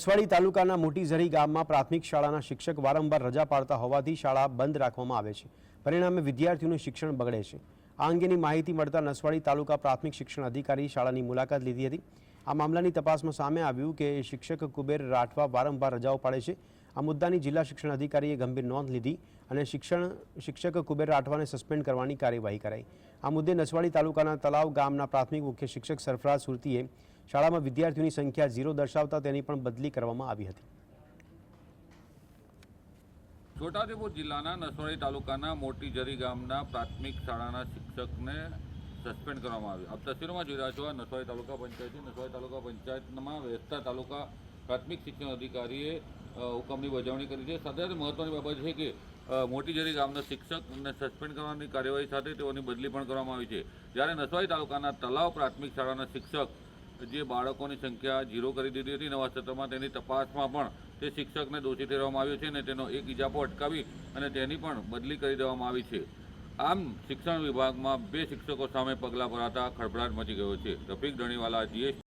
નસવાડી તાલુકાના મોટી ઝરી ગામમાં પ્રાથમિક શાળાના શિક્ષક વારંવાર રજા પાડતા હોવાથી શાળા બંધ રાખવામાં આવે છે। પરિણામે વિદ્યાર્થીઓનું શિક્ષણ બગડે છે। આ અંગેની માહિતી મળતા નસવાડી તાલુકા પ્રાથમિક શિક્ષણ અધિકારી શાળાની મુલાકાત લીધી હતી। આ મામલાની તપાસમાં સામે આવ્યું કે શિક્ષક કુબેર રાઠવા વારંવાર રજાઓ પાડે છે। આ મુદ્દાની જિલ્લા શિક્ષણ અધિકારીએ ગંભીર નોંધ લીધી અને શિક્ષક કુબેર રાઠવાને સસ્પેન્ડ કરવાની કાર્યવાહી કરાઈ। આ મુદ્દે નસવાડી તાલુકાના તલાવ ગામના પ્રાથમિક મુખ્ય શિક્ષક સરફરાઝ સુરતીએ શાળામાં વિદ્યાર્થીઓની સંખ્યા 0 દર્શાવતા તેની પણ બદલી કરવામાં આવી હતી। છોટાઉદેપુર જિલ્લાના નસવાડી તાલુકાના મોટી ઝરી ગામના પ્રાથમિક શાળાના શિક્ષકને સસ્પેન્ડ કરવામાં આવ્યો। આપ તસવીરોમાં જોઈ રહ્યા છો નસવાડી તાલુકા પંચાયત। નસવાડી તાલુકા પંચાયતમાં વેસ્તા તાલુકા પ્રાથમિક શિક્ષણ અધિકારીએ હુકમની બજાવણી કરી છે। સાથે સાથે મહત્વની બાબત છે કે મોટી ઝરી ગામના શિક્ષકને સસ્પેન્ડ કરવાની કાર્યવાહી સાથે તેઓની બદલી પણ કરવામાં આવી છે। જ્યારે નસવાડી તાલુકાના તલાવ પ્રાથમિક શાળાના શિક્ષક જે બાળકોની સંખ્યા 0 કરી દીધી હતી નવા સત્રમાં, તેની તપાસમાં પણ તે શિક્ષકને દોષી ઠેરવવામાં આવ્યો છે અને તેનો એક ઇજાપો અટકાવી અને તેની પણ બદલી કરી દેવામાં આવી છે। આમ શિક્ષણ વિભાગમાં 2 શિક્ષકો સામે પગલાં ભરાતા ખળભળાટ મચી ગયો છે। રફીક ધણીવાલા, GS